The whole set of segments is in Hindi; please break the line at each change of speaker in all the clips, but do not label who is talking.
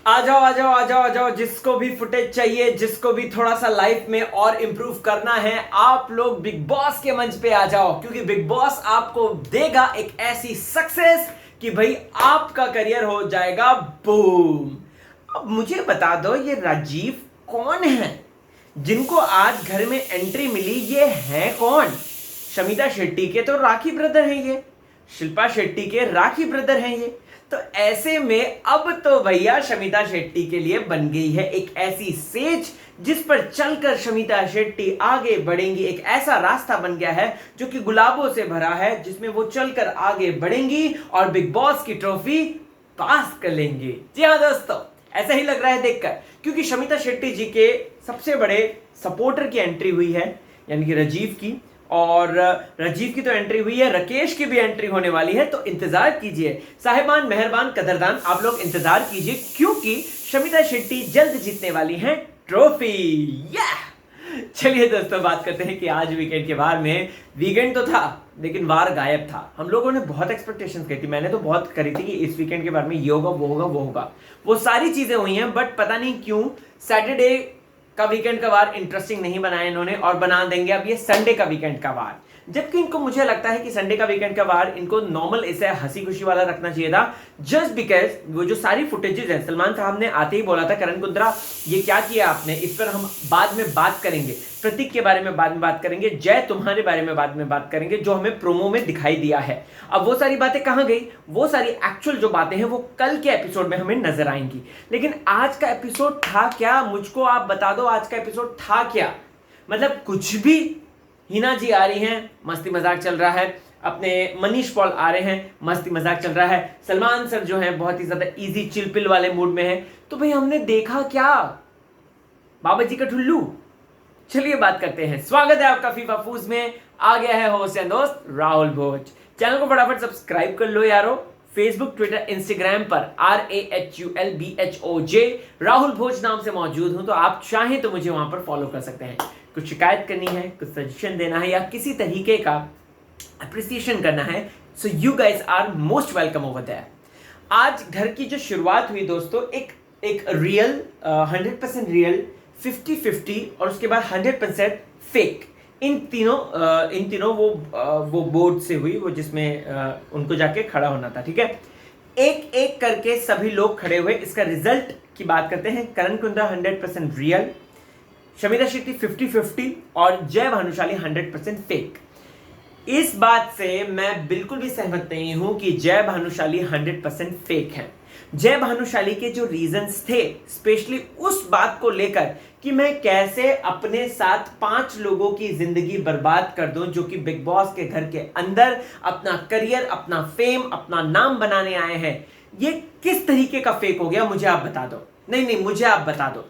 आ जाओ आ जाओ आ जाओ आ जाओ, जिसको भी फुटेज चाहिए, जिसको भी थोड़ा सा लाइफ में और इंप्रूव करना है, आप लोग बिग बॉस के मंच पे आ जाओ, क्योंकि बिग बॉस आपको देगा एक ऐसी सक्सेस कि भाई आपका करियर हो जाएगा बूम। अब मुझे बता दो, ये राजीव कौन है जिनको आज घर में एंट्री मिली? ये है कौन? शमिता शेट्टी के तो राखी ब्रदर हैं ये, शिल्पा शेट्टी के राखी ब्रदर हैं ये। तो ऐसे में अब तो भैया शमिता शेट्टी के लिए बन गई है एक ऐसी सेज जिस पर चलकर शमिता शेट्टी आगे बढ़ेंगी। एक ऐसा रास्ता बन गया है जो कि गुलाबों से भरा है, जिसमें वो चलकर आगे बढ़ेंगी और बिग बॉस की ट्रॉफी पास कर लेंगे। जी हाँ दोस्तों, ऐसा ही लग रहा है देखकर, क्योंकि शमिता शेट्टी जी के सबसे बड़े सपोर्टर की एंट्री हुई है, यानी कि राजीव की। और राजीव की तो एंट्री हुई है, राकेश की भी एंट्री होने वाली है। तो इंतजार कीजिए साहिबान, मेहरबान, कदरदान, आप लोग इंतजार कीजिए, क्योंकि शमिता शेट्टी जल्द जीतने वाली हैं ट्रॉफी। चलिए दोस्तों, बात करते हैं कि आज वीकेंड के बारे में। वीकेंड तो था लेकिन वार गायब था। हम लोगों ने बहुत एक्सपेक्टेशंस की थी, मैंने तो बहुत करी थी कि इस वीकेंड के बारे में ये होगा, वो होगा, वो होगा। वो सारी चीजें हुई हैं, बट पता नहीं क्यों सैटरडे का वीकेंड का वार इंटरेस्टिंग नहीं बनाया इन्होंने, और बना देंगे अब ये संडे का वीकेंड का वार। जबकि इनको, मुझे लगता है कि संडे का वीकेंड का वार इनको नॉर्मल ऐसे हंसी खुशी वाला रखना चाहिए था, जस्ट बिकॉज वो जो सारी फुटेजेस है, सलमान साहब ने आते ही बोला था करण कुंद्रा ये क्या किया आपने, इस पर हम बाद में बात करेंगे, प्रतीक के बारे में बाद में बात करेंगे, जय तुम्हारे बारे में बाद में बात करेंगे, जो हमें प्रोमो में दिखाई दिया है। अब वो सारी बातें कहां गई? वो सारी एक्चुअल जो बातें हैं वो कल के एपिसोड में हमें नजर आएंगी। लेकिन आज का एपिसोड था क्या? मुझको आप बता दो, आज का एपिसोड था क्या? मतलब कुछ भी। हिना जी आ रही हैं, मस्ती मजाक चल रहा है, अपने मनीष पॉल आ रहे हैं, मस्ती मजाक चल रहा है, सलमान सर जो हैं बहुत ही ज्यादा इजी चिलपिल वाले मूड में हैं। तो भाई हमने देखा क्या? बाबा जी का ठुल्लू। चलिए बात करते हैं। स्वागत है आपका फीफा फूज में। आ गया है होस्ट एंड दोस्त राहुल भोज। चैनल को फटाफट सब्सक्राइब कर लो यारो। फेसबुक, ट्विटर, इंस्टाग्राम पर RAHULBHOJ राहुल भोज नाम से मौजूद हूं। तो आप चाहें तो मुझे वहां पर फॉलो कर सकते हैं। कुछ शिकायत करनी है, कुछ सजेशन देना है, या किसी तरीके का अप्रिसिएशन करना है, so you guys are most welcome over there. आज घर की जो शुरुआत हुई दोस्तों, एक रियल 100% रियल, 50-50 और उसके बाद 100% फेक, इन तीनों वो बोर्ड से हुई, वो जिसमें उनको जाके खड़ा होना था। ठीक है, एक एक करके सभी लोग खड़े हुए। इसका रिजल्ट की बात करते हैं। करण कुंद्रा 100% रियल, शमिता शेट्टी 50-50 और जय भानुशाली 100% फेक। इस बात से मैं बिल्कुल भी सहमत नहीं हूं कि जय भानुशाली 100% फेक है। जय भानुशाली के जो रीजंस थे, स्पेशली उस बात को लेकर कि मैं कैसे अपने साथ 5 लोगों की जिंदगी बर्बाद कर दूं जो कि बिग बॉस के घर के अंदर अपना करियर, अपना फेम, अपना नाम बनाने आए हैं, ये किस तरीके का फेक हो गया? मुझे आप बता दो। नहीं, मुझे आप बता दो।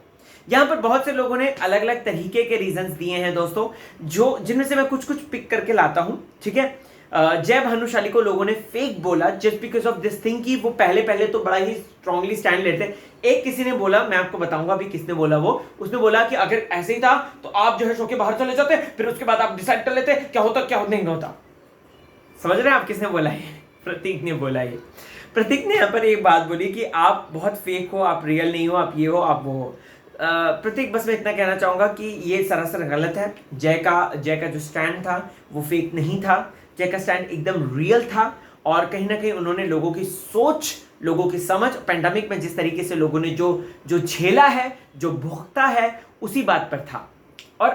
यहां पर बहुत से लोगों ने अलग अलग तरीके के रीजंस दिए हैं दोस्तों, जो जिनमें से मैं कुछ कुछ पिक करके लाता हूं। ठीक है, जय भानुशाली को लोगों ने फेक बोला just because of this thing कि वो पहले तो बड़ा ही स्ट्रांगली स्टैंड लेते। एक किसी ने बोला, मैं आपको बताऊंगा अभी किसने बोला वो, उसने बोला कि अगर ऐसे ही था तो आप जो है शो के बाहर चले जाते, फिर उसके बाद आप डिसाइड कर लेते क्या होता क्या नहीं होता। समझ रहे हैं आप किसने बोला है? प्रतीक ने बोला है। प्रतीक ने यहाँ पर एक बात बोली कि आप बहुत फेक हो, आप रियल नहीं हो, आप ये हो, आप वो हो। प्रतीक, बस मैं इतना कहना चाहूंगा कि ये सरासर गलत है। जय का जो स्टैंड था वो फेक नहीं था। जय का स्टैंड एकदम रियल था, और कहीं ना कहीं उन्होंने लोगों की सोच, लोगों की समझ, पेंडेमिक में जिस तरीके से लोगों ने जो झेला है, जो भुगता है, उसी बात पर था। और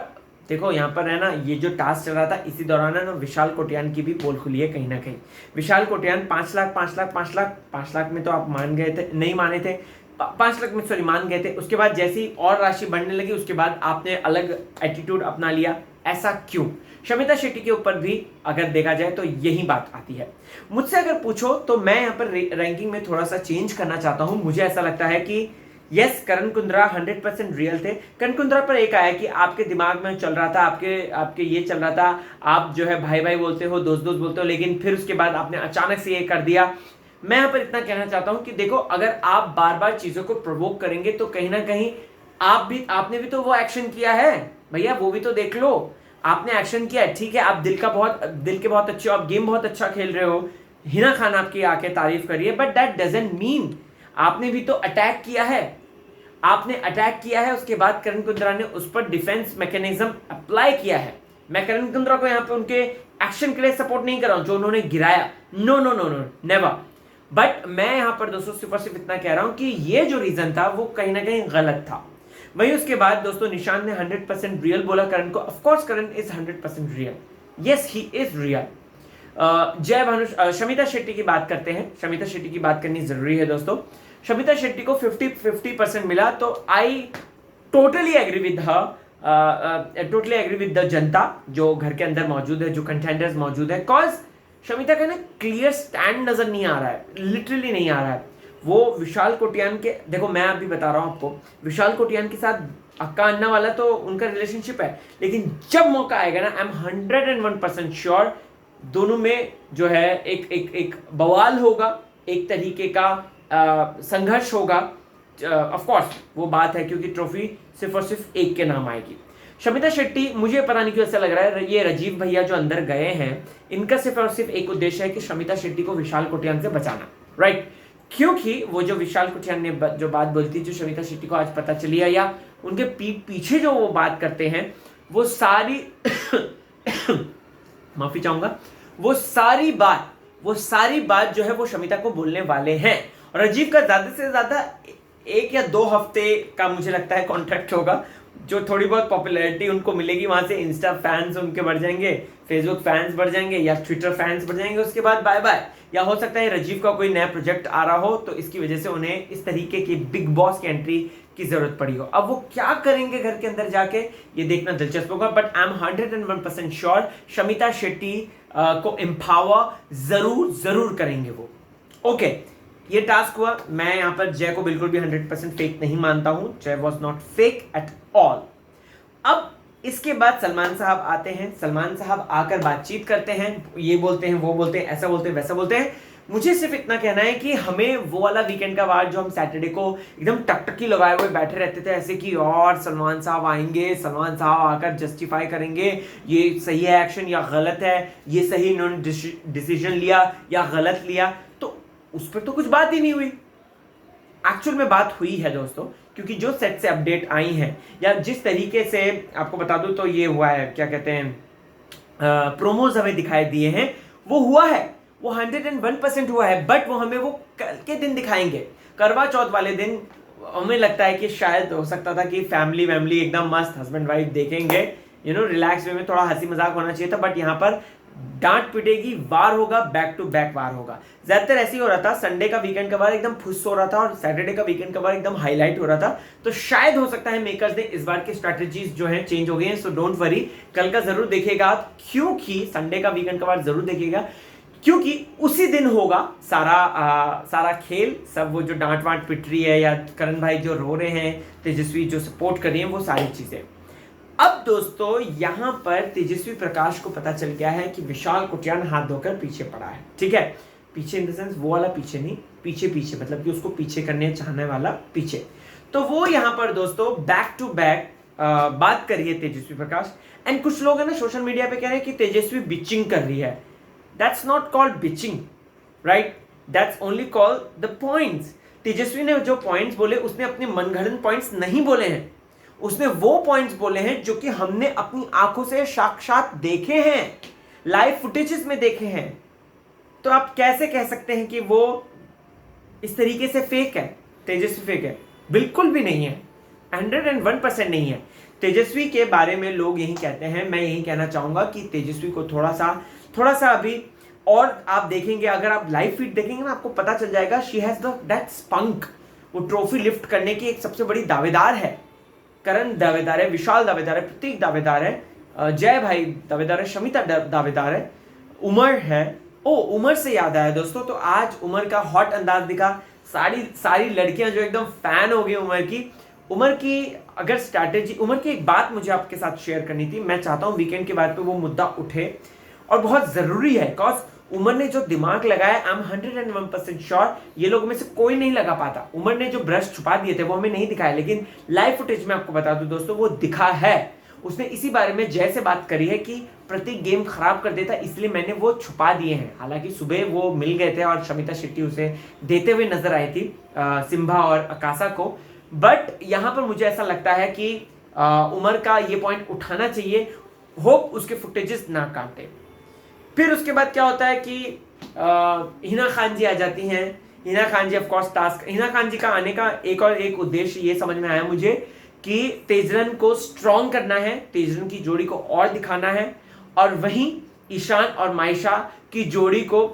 देखो यहाँ पर है ना, ये जो टास्क चल रहा था इसी दौरान है ना, विशाल कोटियान की भी पोल खुली है कहीं ना कहीं। विशाल कोटियान 5 लाख में तो आप मान गए थे, नहीं माने थे, 5 लाख में, सॉरी, मान गए थे। उसके बाद जैसे ही और राशि बढ़ने लगी, उसके बाद आपने अलग एटीट्यूड अपना लिया। ऐसा क्यों? शमिता शेट्टी के ऊपर भी अगर देखा जाए तो यही बात आती है। मुझसे अगर पूछो तो मैं यहाँ पर रैंकिंग में थोड़ा सा चेंज करना चाहता हूँ। मुझे ऐसा लगता है कि यस, करण कुंद्रा 100% रियल थे। करण कुंद्रा पर एक आया कि आपके दिमाग में चल रहा था, आपके ये चल रहा था, आप जो है भाई भाई बोलते हो, दोस्त दोस्त बोलते हो, लेकिन फिर उसके बाद आपने अचानक से ये कर दिया। मैं यहाँ पर इतना कहना चाहता हूँ कि देखो, अगर आप बार बार चीजों को प्रोवोक करेंगे तो कहीं ना कहीं आपने भी तो वो एक्शन किया है भैया, वो भी तो देख लो। आपने एक्शन किया है, ठीक है, आप दिल के बहुत अच्छे हो, आप गेम बहुत अच्छा खेल रहे हो, हिना खान आपकी आके तारीफ करिए, बट दैट डजंट मीन आपने भी तो अटैक किया है, आपने अटैक किया है, उसके बाद करण कुंद्रा ने उस पर डिफेंस मैकेनिज्म अप्लाई किया है। मैं करण कुंद्रा को यहाँ पे उनके एक्शन के लिए सपोर्ट नहीं कर रहा हूं जो उन्होंने गिराया, no no no no never. But मैं यहाँ पर दोस्तों सिर्फ इतना कह रहा हूं कि ये जो रीजन था वो कहीं ना कहीं गलत था। वहीं उसके बाद दोस्तों निशांत ने 100% रियल बोला करण को। Of course Karan is 100% real, yes he is real. जय भानु शमिता शेट्टी की बात करते हैं। शमिता शेट्टी की बात करनी जरूरी है दोस्तों। शमिता शेट्टी को 50% मिला, तो I totally agree with the जनता जो घर के अंदर मौजूद है, जो कंटेंडर्स मौजूद है। कॉज शमिता का ना क्लियर स्टैंड नजर नहीं आ रहा है, लिटरली नहीं आ रहा है। वो विशाल कोटियान के, देखो मैं अभी बता रहा हूं आपको, विशाल कोटियान के साथ अक्का अन्ना वाला तो उनका रिलेशनशिप है, लेकिन जब मौका आएगा ना, आई एम 101% श्योर दोनों में जो है एक बवाल होगा, एक तरीके का संघर्ष होगा। ऑफ कोर्स वो बात है क्योंकि ट्रॉफी सिर्फ और सिर्फ एक के नाम आएगी। शमिता शेट्टी, मुझे पता नहीं क्यों ऐसा लग रहा है ये राजीव भैया जो अंदर गए हैं, इनका सिर्फ और सिर्फ एक उद्देश्य है कि शमिता शेट्टी को विशाल कोटियान से बचाना, राइट। क्योंकि वो जो विशाल कोटियान ने जो बात बोली थी, जो शमिता शेट्टी को आज पता चली है, या उनके पीछे जो वो बात करते हैं, वो सारी माफी चाहूंगा, वो सारी बात जो है वो शमिता को बोलने वाले हैं। और राजीव का ज्यादा से ज्यादा 1 या 2 हफ्ते का मुझे लगता है कॉन्ट्रैक्ट होगा, जो थोड़ी बहुत पॉपुलैरिटी उनको मिलेगी, वहां से इंस्टा फैंस उनके बढ़ जाएंगे, फेसबुक फैंस बढ़ जाएंगे, या ट्विटर फैंस बढ़ जाएंगे, उसके बाद बाय बाय। या हो सकता है राजीव का कोई नया प्रोजेक्ट आ रहा हो, तो इसकी वजह से उन्हें इस तरीके की बिग बॉस की एंट्री की जरूरत पड़ी हो। अब वो क्या करेंगे घर के अंदर जाके, ये देखना दिलचस्प होगा। But I am 101% sure Shamita Shetty को एम्पावर जरूर करेंगे वो। ओके, ये टास्क हुआ। मैं यहाँ पर जय को बिल्कुल भी 100% फेक नहीं मानता हूं। जय was not fake at all. अब इसके बाद सलमान साहब आते हैं। सलमान साहब आकर बातचीत करते हैं, ये बोलते हैं, वो बोलते हैं, ऐसा बोलते हैं, वैसा बोलते हैं। मुझे सिर्फ इतना कहना है कि हमें वो वाला वीकेंड का वार जो हम सैटरडे को एकदम टकटकी लगाए हुए बैठे रहते थे, ऐसे कि और सलमान साहब आएंगे, सलमान साहब आकर जस्टिफाई करेंगे ये सही है एक्शन या गलत है, ये सही इन्होंने डिसीजन लिया या गलत लिया, तो उस पर तो कुछ बात ही नहीं हुई। एक्चुअल में बात हुई है दोस्तों, क्योंकि जो सेट से अपडेट आई हैं, या जिस तरीके से आपको बता दूं तो ये हुआ है, क्या कहते हैं, प्रोमोज हमें दिखाई दिए हैं, वो हुआ है, वो 101% हुआ है। बट वो हमें वो कल के दिन दिखाएंगे, करवा चौथ वाले दिन। हमें लगता है कि शायद हो सकता था कि फैमिली एकदम मस्त हस्बैंड वाइफ देखेंगे, रिलैक्स वे में, थोड़ा हंसी मजाक होना चाहिए था। बट यहाँ पर डांट पिटेगी, वार होगा, बैक टू बैक वार होगा। ज्यादातर ऐसे ही हो रहा था, संडे का वीकेंड का वार एकदम फुस हो रहा था और सैटरडे का वीकेंड का वार एकदम हाईलाइट हो रहा था। तो शायद हो सकता है मेकर्स ने इस बार की स्ट्रैटेजीज जो है चेंज हो गई हैं। सो डोंट वरी, कल का जरूर देखिएगा आप, क्योंकि संडे का वीकेंड का वार जरूर देखिएगा, क्योंकि उसी दिन होगा सारा खेल। सब वो जो डांट वांट पिट रही है, या करण भाई जो रो रहे हैं, तेजस्वी जो सपोर्ट कर रही है, वो सारी चीजें। अब दोस्तों यहां पर तेजस्वी प्रकाश को पता चल गया है कि विशाल कोटियान हाथ धोकर पीछे पड़ा है। ठीक है, पीछे इन द सेंस वो वाला पीछे नहीं, पीछे मतलब कि उसको पीछे करने चाहने वाला पीछे। तो वो यहां पर दोस्तों बैक टू बैक बात कर रही है तेजस्वी प्रकाश। एंड कुछ लोग है ना सोशल मीडिया पे कह रहे हैं कि तेजस्वी बिचिंग कर रही है। That's not called bitching, right, that's only called the points. Tejasswi ने जो पॉइंट्स बोले, उसने अपने मनगढ़ंत पॉइंट्स नहीं बोले हैं, उसने वो पॉइंट्स बोले हैं जो कि हमने अपनी आंखों से साक्षात देखे हैं, लाइव फुटेजेस में देखे हैं। तो आप कैसे कह सकते हैं कि वो इस तरीके से फेक है, तेजस्वी फेक है? बिल्कुल भी नहीं है, 101% नहीं है। तेजस्वी के बारे में लोग यही कहते हैं, मैं यही कहना चाहूंगा कि तेजस्वी को थोड़ा सा अभी, और आप देखेंगे, अगर आप लाइव फीड देखेंगे ना, आपको पता चल जाएगा, शी हैज दैट स्पंक। वो ट्रॉफी लिफ्ट करने की एक सबसे बड़ी दावेदार है। करण दावेदार है, विशाल दावेदार है, प्रतीक दावेदार है, जय भाई दावेदार है, शमिता दावेदार है, उमर है। उमर से याद आया दोस्तों, तो आज उमर का हॉट अंदाज दिखा। सारी लड़कियां जो एकदम फैन हो गई उमर की अगर स्ट्रैटेजी, उमर की एक बात मुझे आपके साथ शेयर करनी थी। मैं चाहता हूं वीकेंड के बाद पे वो मुद्दा उठे, और बहुत जरूरी है, बिकॉज उमर ने जो दिमाग लगाया, आई एम 101% श्योर ये लोगों में से कोई नहीं लगा पाता। उमर ने जो ब्रश छुपा दिए थे वो हमें नहीं दिखाया, लेकिन लाइव फुटेज में आपको बता दूं दोस्तों, वो दिखा है। उसने इसी बारे में जय से बात करी है कि प्रतीक गेम खराब कर देता, इसलिए मैंने वो छुपा दिए हैं। हालांकि सुबह वो मिल गए थे और शमिता शेट्टी उसे देते हुए नजर आई थी सिम्बा और अकासा को। बट यहाँ पर मुझे ऐसा लगता है कि उमर का ये पॉइंट उठाना चाहिए, होप उसके फुटेजेस ना काटे। फिर उसके बाद क्या होता है कि हिना खान जी आ जाती हैं। Hina Khan ji of course task, Hina Khan ji का आने का एक और एक उद्देश्य ये समझ में आया मुझे कि तेजरन को स्ट्रॉन्ग करना है, तेजरन की जोड़ी को और दिखाना है, और वहीं ईशान और मायशा की जोड़ी को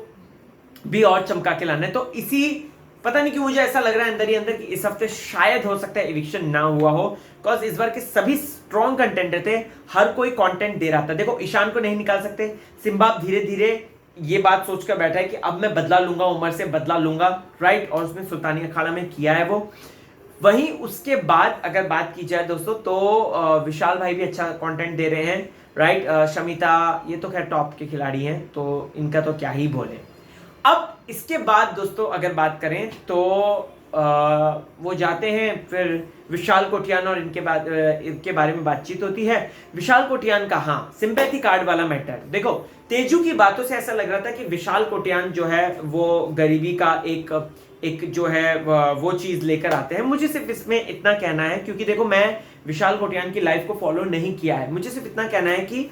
भी और चमका के लाना है। तो इसी पता नहीं क्यों मुझे ऐसा लग रहा है अंदर ही अंदर कि इस हफ्ते शायद हो सकता है इविक्शन ना हुआ हो, बिकॉज इस बार के सभी स्ट्रॉन्ग कंटेंडर थे, हर कोई कंटेंट दे रहा था। देखो ईशान को नहीं निकाल सकते, सिम्बा धीरे धीरे ये बात सोचकर बैठा है कि अब मैं बदला लूंगा, उमर से बदला लूंगा, राइट, और उसने सुल्तानी अखाड़ा में किया है वो। वहीं उसके बाद अगर बात की जाए दोस्तों तो विशाल भाई भी अच्छा कंटेंट दे रहे हैं, राइट। शमिता ये तो खैर टॉप के खिलाड़ी हैं, तो इनका तो क्या ही बोले। अब इसके बाद दोस्तों अगर बात करें तो वो जाते हैं, फिर विशाल कोटियान और इनके बारे में बातचीत होती है। विशाल कोटियान का हाँ सिंपैथी कार्ड वाला मैटर, देखो तेजू की बातों से ऐसा लग रहा था कि विशाल कोटियान जो है वो गरीबी का एक जो है वो चीज लेकर आते हैं। मुझे सिर्फ इसमें इतना कहना है, क्योंकि देखो मैं विशाल कोटियान की लाइफ को फॉलो नहीं किया है, मुझे सिर्फ इतना कहना है कि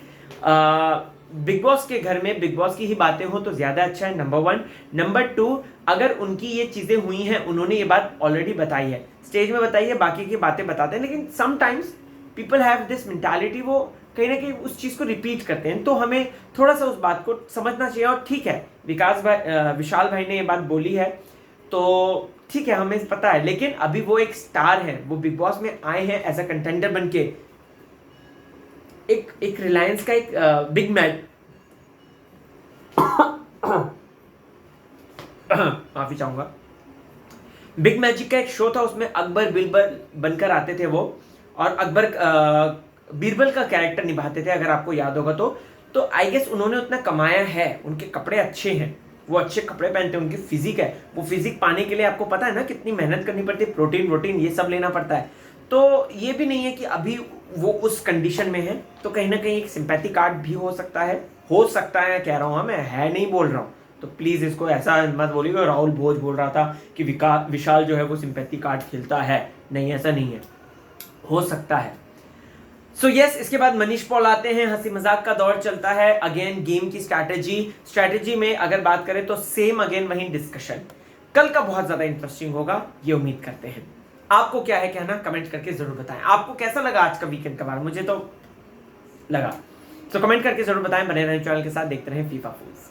बिग बॉस के घर में बिग बॉस की ही बातें हो तो ज्यादा अच्छा है, नंबर 1। नंबर 2, अगर उनकी ये चीजें हुई हैं, उन्होंने ये बात ऑलरेडी बताई है, स्टेज में बताई है, बाकी की बातें बताते हैं, लेकिन sometimes people have this mentality, वो कहीं ना कहीं उस चीज को रिपीट करते हैं। तो हमें थोड़ा सा उस बात को समझना चाहिए। और ठीक है, विशाल भाई ने ये बात बोली है तो ठीक है, हमें पता है, लेकिन अभी वो एक स्टार है, वो बिग बॉस में आए हैं एज अ कंटेंडर बन के। एक रिलायंस का एक बिग मैच माफी चाहूंगा, बिग मैजिक का एक शो था, उसमें अकबर बीरबल बनकर आते थे वो, और अकबर बीरबल का कैरेक्टर निभाते थे, अगर आपको याद होगा तो आई गेस उन्होंने उतना कमाया है, उनके कपड़े अच्छे हैं, वो अच्छे कपड़े पहनते हैं, उनकी फिजिक है, वो फिजिक पाने के लिए आपको पता है ना कितनी मेहनत करनी पड़ती है, प्रोटीन ये सब लेना पड़ता है। तो ये भी नहीं है कि अभी वो उस कंडीशन में है, तो कहीं ना कहीं एक सिंपैथी कार्ड भी हो सकता है कह रहा हूँ मैं, है नहीं बोल रहा हूँ, तो प्लीज इसको ऐसा मत बोलिएगा राहुल भोज बोल रहा था कि विशाल जो है वो सिंपैथी कार्ड खेलता है, नहीं ऐसा नहीं है, हो सकता है। सो यस, इसके बाद मनीष पॉल आते हैं, हंसी मजाक का दौर चलता है, अगेन गेम की स्ट्रैटेजी में अगर बात करें तो सेम अगेन वही डिस्कशन, कल का बहुत ज्यादा इंटरेस्टिंग होगा ये उम्मीद करते हैं। आपको क्या है कहना, कमेंट करके जरूर बताएं, आपको कैसा लगा आज का वीकेंड का बार, मुझे तो लगा, तो कमेंट करके जरूर बताएं। बने रहें चैनल के साथ, देखते रहें फीफा फूल्स।